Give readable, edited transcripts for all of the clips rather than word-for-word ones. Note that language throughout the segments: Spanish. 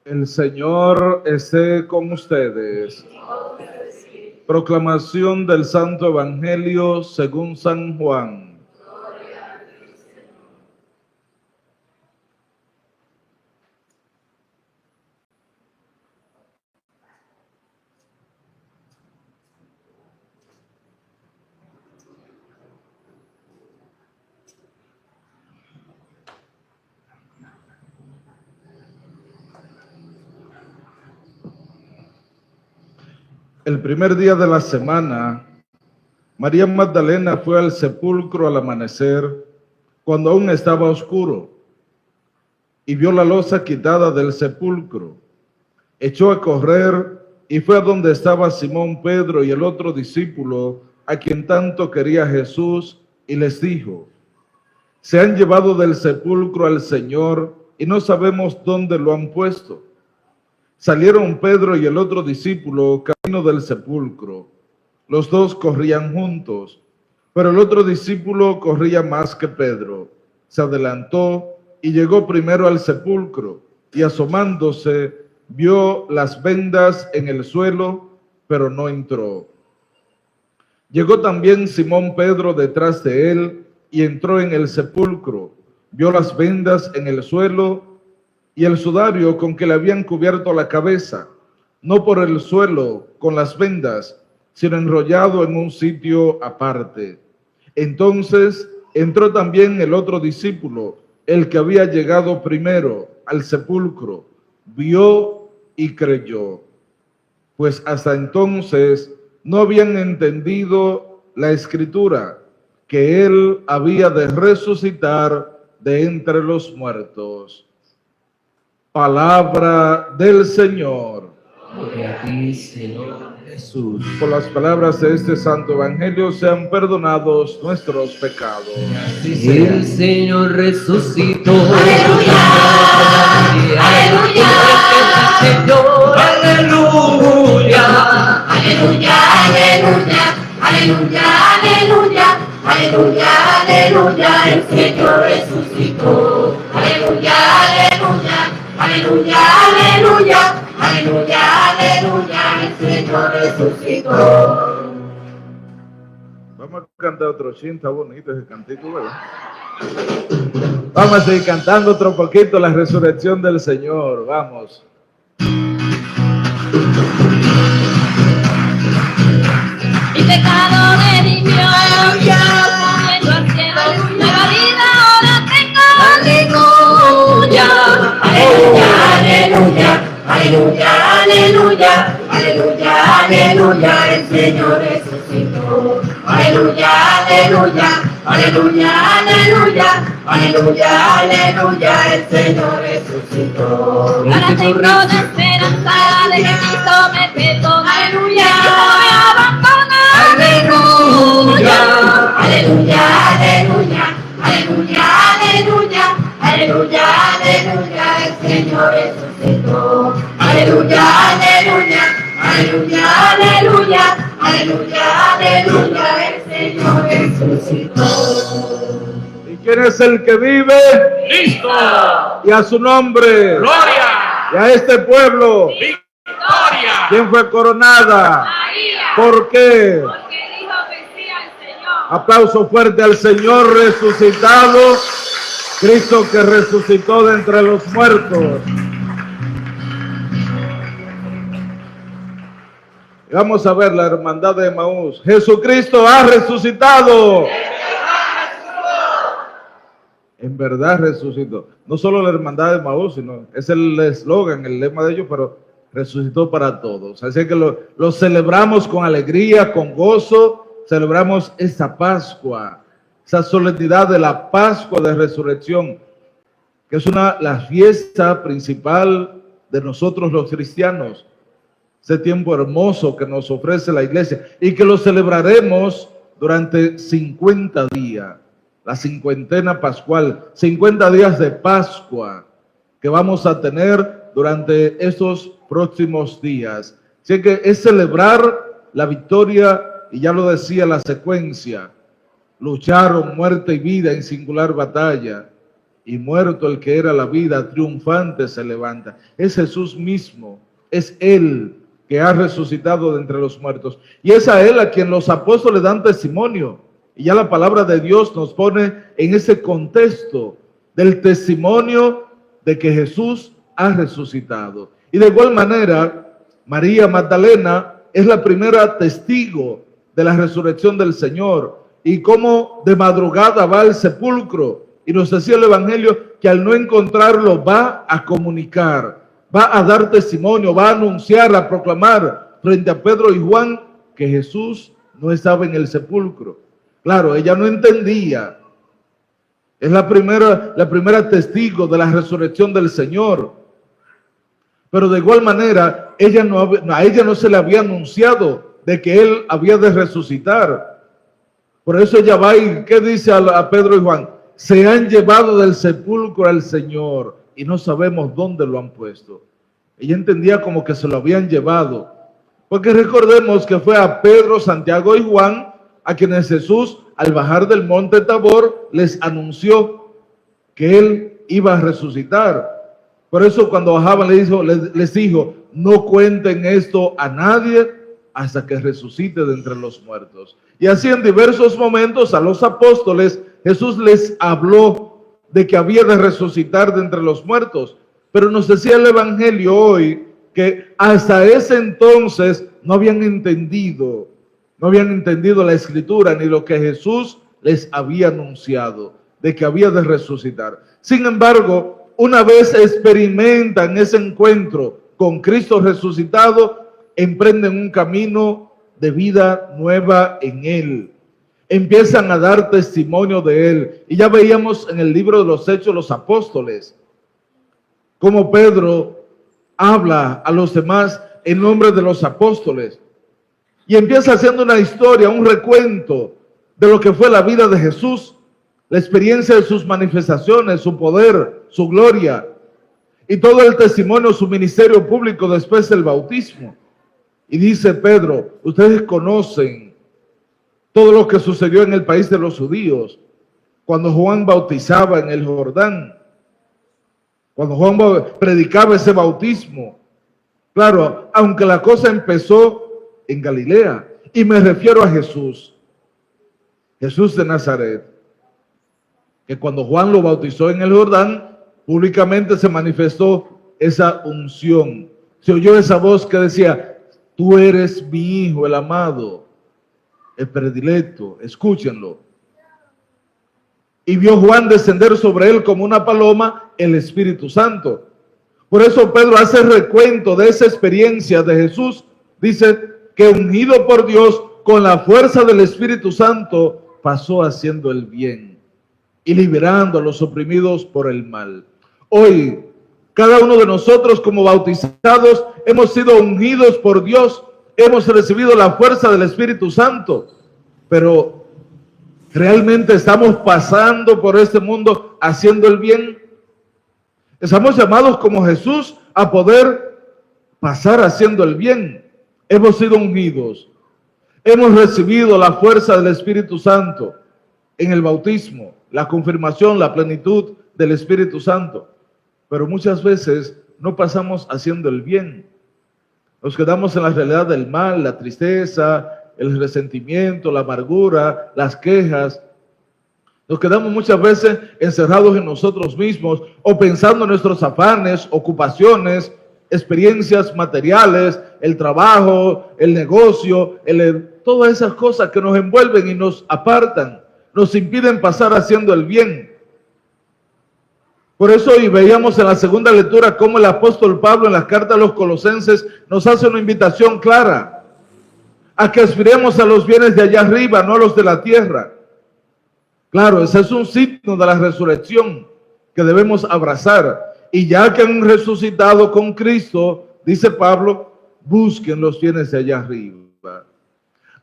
El Señor esté con ustedes. Proclamación del Santo Evangelio según San Juan. El primer día de la semana, María Magdalena fue al sepulcro al amanecer, cuando aún estaba oscuro, y vio la losa quitada del sepulcro. Echó a correr y fue a donde estaba Simón Pedro y el otro discípulo, a quien tanto quería Jesús, y les dijo: se han llevado del sepulcro al Señor y no sabemos dónde lo han puesto. Salieron Pedro y el otro discípulo camino del sepulcro. Los dos corrían juntos, pero el otro discípulo corría más que Pedro. Se adelantó y llegó primero al sepulcro, y asomándose vio las vendas en el suelo, pero no entró. Llegó también Simón Pedro detrás de él y entró en el sepulcro. Vio las vendas en el suelo y el sudario con que le habían cubierto la cabeza, no por el suelo con las vendas, sino enrollado en un sitio aparte. Entonces entró también el otro discípulo, el que había llegado primero al sepulcro, vio y creyó, pues hasta entonces no habían entendido la Escritura, que él había de resucitar de entre los muertos. Palabra del Señor. Gloria a ti, Señor Jesús. Por las palabras de este santo evangelio sean perdonados nuestros pecados. El Señor resucitó. Aleluya, aleluya, Señor, aleluya. aleluya, aleluya, aleluya, aleluya, aleluya, aleluya, el Señor resucitó. Aleluya, aleluya, aleluya, aleluya, aleluya, aleluya, el Señor resucitó. Vamos a cantar otro chin, está bonito ese cantito, ¿verdad? Vamos a seguir cantando otro poquito la resurrección del Señor, vamos. Mi pecado redimió, subiendo al cielo, nueva vida ahora tengo. Aleluya, aleluya, aleluya, aleluya, aleluya, aleluya, el Señor resucitó. Aleluya, aleluya, aleluya, aleluya, aleluya, aleluya, el Señor resucitó. Ahora tengo la esperanza de que Cristo me perdona. Aleluya, no me abandona. Aleluya, aleluya, aleluya, aleluya, aleluya, aleluya, aleluya, el Señor resucitó. Aleluya, aleluya, aleluya, aleluya, aleluya, aleluya, el Señor resucitó. ¿Y quién es el que vive? ¡Listo! Y a su nombre. ¡Gloria! Y a este pueblo. ¡Victoria! ¿Quién fue coronada? María, ¿Por qué? porque dijo que sí al Señor. Aplauso fuerte al Señor resucitado, Cristo que resucitó de entre los muertos. Y vamos a ver la hermandad de Emaús. Jesucristo ha resucitado. En verdad resucitó. No solo la hermandad de Emaús, sino es el eslogan, el lema de ellos, pero resucitó para todos. Así que lo celebramos con alegría, con gozo. Celebramos esta Pascua, esa solemnidad de la Pascua de Resurrección, que es la fiesta principal de nosotros los cristianos. Ese tiempo hermoso que nos ofrece la iglesia y que lo celebraremos durante 50 días, la cincuentena pascual, 50 días de Pascua que vamos a tener durante estos próximos días. Así que es celebrar la victoria, y ya lo decía la secuencia: lucharon muerte y vida en singular batalla, y muerto el que era la vida, triunfante se levanta. Es Jesús mismo, es Él que ha resucitado de entre los muertos. Y es a Él a quien los apóstoles dan testimonio. Y ya la palabra de Dios nos pone en ese contexto del testimonio de que Jesús ha resucitado. Y de igual manera, María Magdalena es la primera testigo de la resurrección del Señor. Y cómo de madrugada va al sepulcro. Y nos decía el Evangelio que al no encontrarlo va a comunicar, va a dar testimonio, va a anunciar, a proclamar frente a Pedro y Juan que Jesús no estaba en el sepulcro. Claro, ella no entendía. Es la primera testigo de la resurrección del Señor. Pero de igual manera, a ella no se le había anunciado de que Él había de resucitar. Por eso ella va y ¿qué dice a Pedro y Juan? Se han llevado del sepulcro al Señor y no sabemos dónde lo han puesto. Ella entendía como que se lo habían llevado. Porque recordemos que fue a Pedro, Santiago y Juan a quienes Jesús, al bajar del monte Tabor, les anunció que Él iba a resucitar. Por eso cuando bajaban les dijo, no cuenten esto a nadie hasta que resucite de entre los muertos. Y así en diversos momentos a los apóstoles Jesús les habló de que había de resucitar de entre los muertos. Pero nos decía el Evangelio hoy que hasta ese entonces no habían entendido la Escritura ni lo que Jesús les había anunciado de que había de resucitar. Sin embargo, una vez experimentan ese encuentro con Cristo resucitado, emprenden un camino de vida nueva en Él. Empiezan a dar testimonio de Él. Y ya veíamos en el libro de los Hechos los apóstoles, cómo Pedro habla a los demás en nombre de los apóstoles. Y empieza haciendo una historia, un recuento de lo que fue la vida de Jesús, la experiencia de sus manifestaciones, su poder, su gloria, y todo el testimonio, su ministerio público después del bautismo. Y dice Pedro, ustedes conocen todo lo que sucedió en el país de los judíos, cuando Juan bautizaba en el Jordán, cuando Juan predicaba ese bautismo. Claro, aunque la cosa empezó en Galilea, y me refiero a Jesús de Nazaret, que cuando Juan lo bautizó en el Jordán, públicamente se manifestó esa unción. Se oyó esa voz que decía, tú eres mi Hijo, el amado, el predilecto, escúchenlo. Y vio Juan descender sobre él como una paloma, el Espíritu Santo. Por eso Pedro hace recuento de esa experiencia de Jesús. Dice que ungido por Dios con la fuerza del Espíritu Santo, pasó haciendo el bien y liberando a los oprimidos por el mal. Hoy, cada uno de nosotros como bautizados hemos sido ungidos por Dios, hemos recibido la fuerza del Espíritu Santo, pero ¿realmente estamos pasando por este mundo haciendo el bien? Estamos llamados como Jesús a poder pasar haciendo el bien. Hemos sido ungidos, hemos recibido la fuerza del Espíritu Santo en el bautismo, la confirmación, la plenitud del Espíritu Santo. Pero muchas veces no pasamos haciendo el bien. Nos quedamos en la realidad del mal, la tristeza, el resentimiento, la amargura, las quejas. Nos quedamos muchas veces encerrados en nosotros mismos o pensando en nuestros afanes, ocupaciones, experiencias materiales, el trabajo, el negocio, todas esas cosas que nos envuelven y nos apartan, nos impiden pasar haciendo el bien. Por eso hoy veíamos en la segunda lectura cómo el apóstol Pablo en la carta a los Colosenses nos hace una invitación clara a que aspiremos a los bienes de allá arriba, no a los de la tierra. Claro, ese es un signo de la resurrección que debemos abrazar. Y ya que han resucitado con Cristo, dice Pablo, busquen los bienes de allá arriba.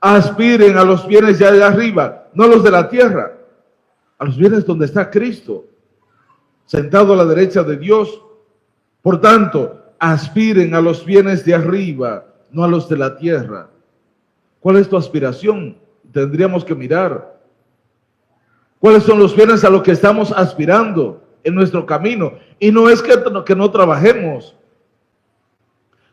Aspiren a los bienes de allá arriba, no a los de la tierra, a los bienes donde está Cristo, sentado a la derecha de Dios. Por tanto, aspiren a los bienes de arriba, no a los de la tierra. ¿Cuál es tu aspiración? Tendríamos que mirar. ¿Cuáles son los bienes a los que estamos aspirando? en nuestro camino. Y no es que no trabajemos,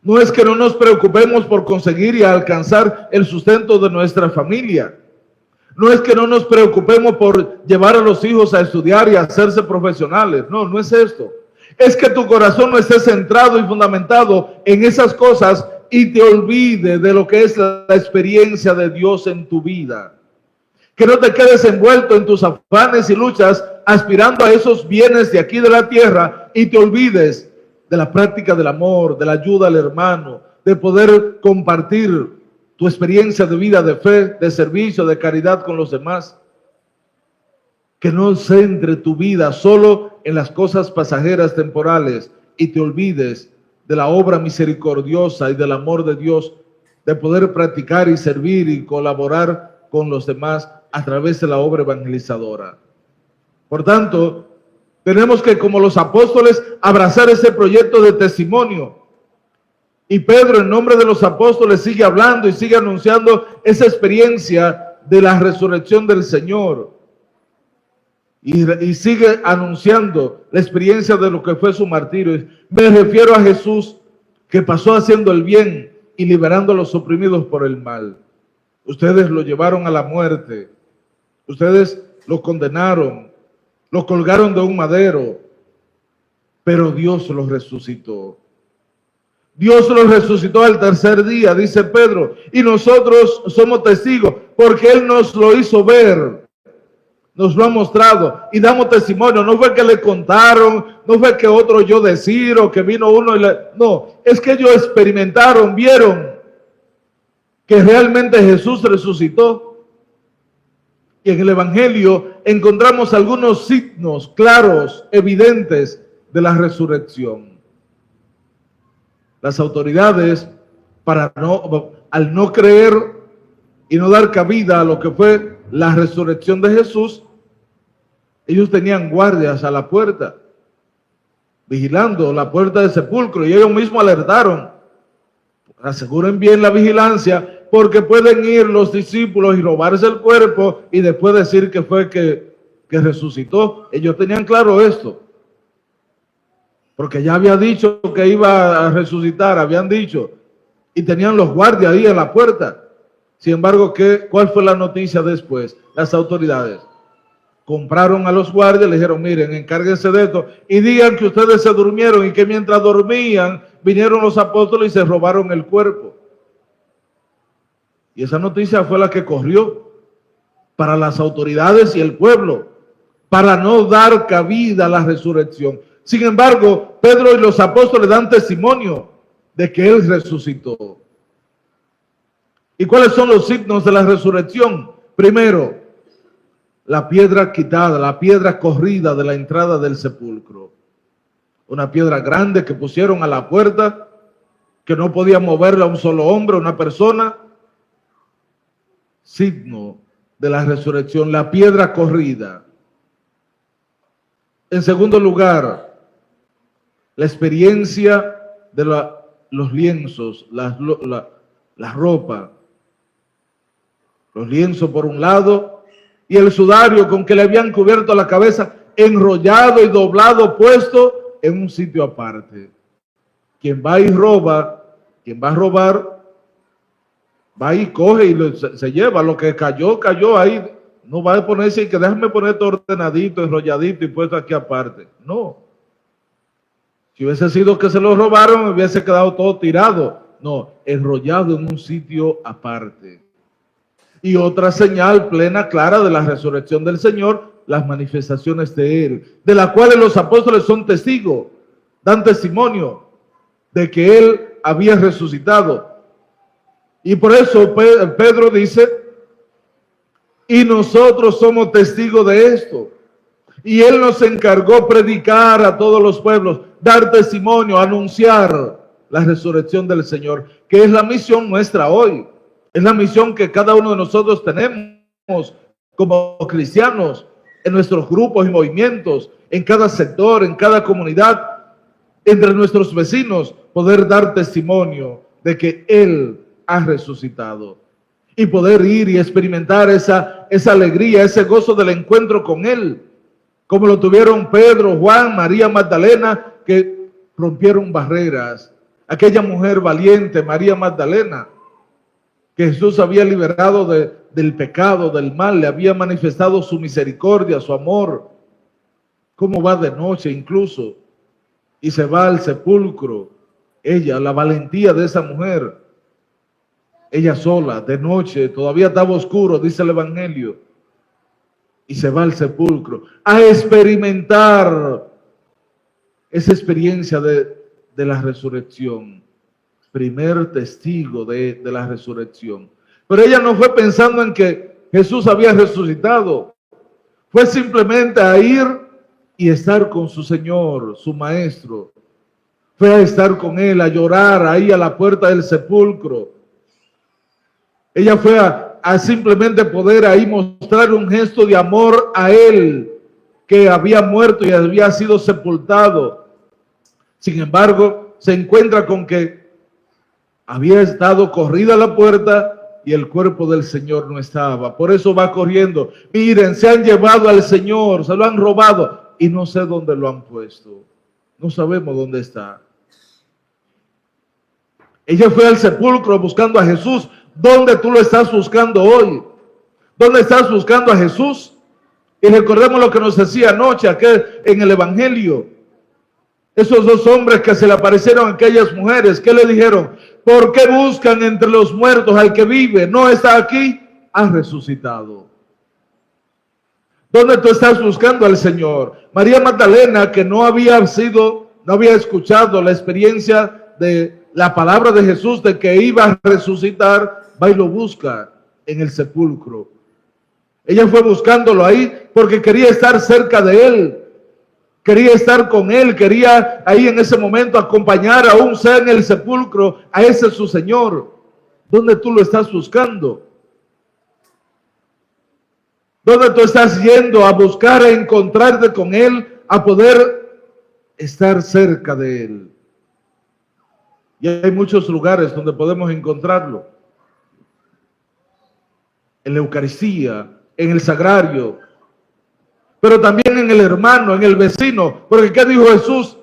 no es que no nos preocupemos por conseguir y alcanzar el sustento de nuestra familia. No es que no nos preocupemos por llevar a los hijos a estudiar y a hacerse profesionales. No, no es esto. Es que tu corazón no esté centrado y fundamentado en esas cosas y te olvide de lo que es la experiencia de Dios en tu vida. Que no te quedes envuelto en tus afanes y luchas aspirando a esos bienes de aquí de la tierra y te olvides de la práctica del amor, de la ayuda al hermano, de poder compartir tu experiencia de vida, de fe, de servicio, de caridad con los demás. Que no centre tu vida solo en las cosas pasajeras, temporales, y te olvides de la obra misericordiosa y del amor de Dios, de poder practicar y servir y colaborar con los demás a través de la obra evangelizadora. Por tanto, tenemos que, como los apóstoles, abrazar ese proyecto de testimonio. Y Pedro, en nombre de los apóstoles, sigue hablando y sigue anunciando esa experiencia de la resurrección del Señor. Y sigue anunciando la experiencia de lo que fue su martirio. Me refiero a Jesús, que pasó haciendo el bien y liberando a los oprimidos por el mal. Ustedes lo llevaron a la muerte. Ustedes lo condenaron. Lo colgaron de un madero. Pero Dios los resucitó. Dios los resucitó al tercer día, dice Pedro. Y nosotros somos testigos porque Él nos lo hizo ver. Nos lo ha mostrado y damos testimonio. No fue que le contaron, no fue que otro oyó decir o que vino uno y no, es que ellos experimentaron, vieron que realmente Jesús resucitó. Y en el Evangelio encontramos algunos signos claros, evidentes de la resurrección. Las autoridades, al no creer y no dar cabida a lo que fue la resurrección de Jesús, ellos tenían guardias a la puerta, vigilando la puerta del sepulcro, y ellos mismos alertaron: aseguren bien la vigilancia, porque pueden ir los discípulos y robarse el cuerpo y después decir que fue que resucitó. Ellos tenían claro esto, porque ya había dicho que iba a resucitar, habían dicho, y tenían los guardias ahí en la puerta. Sin embargo, ¿cuál fue la noticia después? Las autoridades compraron a los guardias, le dijeron: miren, encárguense de esto y digan que ustedes se durmieron y que mientras dormían vinieron los apóstoles y se robaron el cuerpo. Y esa noticia fue la que corrió para las autoridades y el pueblo, para no dar cabida a la resurrección. Sin embargo, Pedro y los apóstoles dan testimonio de que Él resucitó. ¿Y cuáles son los signos de la resurrección? Primero, la piedra quitada, la piedra corrida de la entrada del sepulcro. Una piedra grande que pusieron a la puerta, que no podía moverla un solo hombre, una persona. Signo de la resurrección, la piedra corrida. En segundo lugar, la experiencia de los lienzos, la ropa. Los lienzos por un lado y el sudario con que le habían cubierto la cabeza, enrollado y doblado, puesto en un sitio aparte. Quien va y roba, quien va a robar, va y coge y se lleva lo que cayó ahí. No va a ponerse y que déjame ponerte ordenadito, enrolladito y puesto aquí aparte. No. Si hubiese sido que se lo robaron, hubiese quedado todo tirado. No, enrollado en un sitio aparte. Y otra señal plena, clara de la resurrección del Señor, las manifestaciones de Él, de las cuales los apóstoles son testigos, dan testimonio de que Él había resucitado. Y por eso Pedro dice: y nosotros somos testigos de esto. Y Él nos encargó predicar a todos los pueblos, dar testimonio, anunciar la resurrección del Señor, que es la misión nuestra hoy. Es la misión que cada uno de nosotros tenemos como cristianos, en nuestros grupos y movimientos, en cada sector, en cada comunidad, entre nuestros vecinos, poder dar testimonio de que Él ha resucitado y poder ir y experimentar esa alegría, ese gozo del encuentro con Él, como lo tuvieron Pedro, Juan, María Magdalena, que rompieron barreras. Aquella mujer valiente, María Magdalena, que Jesús había liberado del pecado, del mal, le había manifestado su misericordia, su amor. Cómo va de noche incluso y se va al sepulcro. Ella, la valentía de esa mujer, ella sola, de noche, todavía estaba oscuro, dice el Evangelio, y se va al sepulcro a experimentar esa experiencia de la resurrección. Primer testigo de la resurrección. Pero ella no fue pensando en que Jesús había resucitado. Fue simplemente a ir y estar con su Señor, su Maestro. Fue a estar con Él, a llorar ahí a la puerta del sepulcro. Ella fue a simplemente poder ahí mostrar un gesto de amor a Él, que había muerto y había sido sepultado. Sin embargo, se encuentra con que había estado corrida la puerta y el cuerpo del Señor no estaba. Por eso va corriendo. Miren, se han llevado al Señor, se lo han robado y no sé dónde lo han puesto. No sabemos dónde está. Ella fue al sepulcro buscando a Jesús. ¿Dónde tú lo estás buscando hoy? ¿Dónde estás buscando a Jesús? Y recordemos lo que nos decía anoche en el Evangelio. Esos dos hombres que se le aparecieron a aquellas mujeres, ¿qué le dijeron? ¿Por qué buscan entre los muertos al que vive? No está aquí, ha resucitado. ¿Dónde tú estás buscando al Señor? María Magdalena, que no había escuchado la experiencia de la palabra de Jesús de que iba a resucitar, va y lo busca en el sepulcro. Ella fue buscándolo ahí porque quería estar cerca de Él. Quería estar con Él, quería ahí en ese momento acompañar, aún sea en el sepulcro, a ese su Señor. ¿Dónde tú lo estás buscando? ¿Dónde tú estás yendo a buscar, a encontrarte con Él, a poder estar cerca de Él? Y hay muchos lugares donde podemos encontrarlo. En la Eucaristía, en el sagrario, pero también en el hermano, en el vecino. Porque ¿qué dijo Jesús?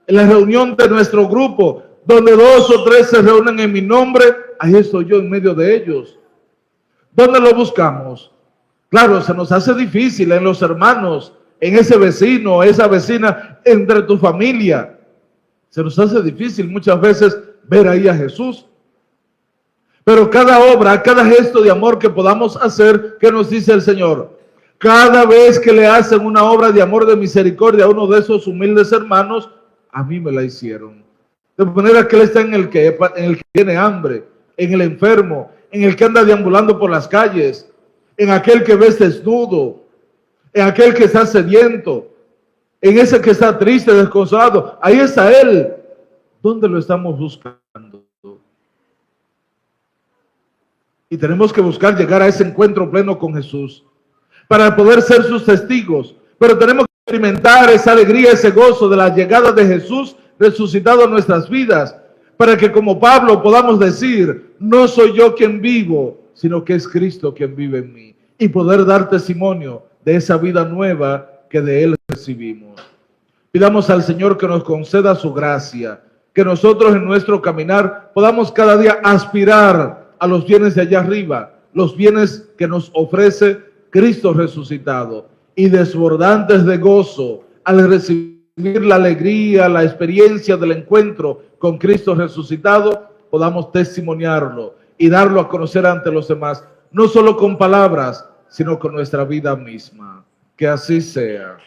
En la reunión de nuestro grupo, donde 2 o 3 se reúnen en mi nombre, ahí estoy yo en medio de ellos. ¿Dónde lo buscamos? Claro, se nos hace difícil en los hermanos, en ese vecino, esa vecina, entre tu familia. Se nos hace difícil muchas veces ver ahí a Jesús. Pero cada obra, cada gesto de amor que podamos hacer, ¿qué nos dice el Señor? Cada vez que le hacen una obra de amor, de misericordia a uno de esos humildes hermanos, a mí me la hicieron. De manera que Él está en el que tiene hambre, en el enfermo, en el que anda deambulando por las calles, en aquel que ves desnudo, en aquel que está sediento, en ese que está triste, desconsolado. Ahí está Él. ¿Dónde lo estamos buscando? Y tenemos que buscar llegar a ese encuentro pleno con Jesús para poder ser sus testigos. Pero tenemos que experimentar esa alegría, ese gozo de la llegada de Jesús resucitado en nuestras vidas, para que como Pablo podamos decir, no soy yo quien vivo, sino que es Cristo quien vive en mí, y poder dar testimonio de esa vida nueva que de Él recibimos. Pidamos al Señor que nos conceda su gracia, que nosotros en nuestro caminar podamos cada día aspirar a los bienes de allá arriba, los bienes que nos ofrece Cristo resucitado, y desbordantes de gozo al recibir la alegría, la experiencia del encuentro con Cristo resucitado, podamos testimoniarlo y darlo a conocer ante los demás, no solo con palabras, sino con nuestra vida misma. Que así sea.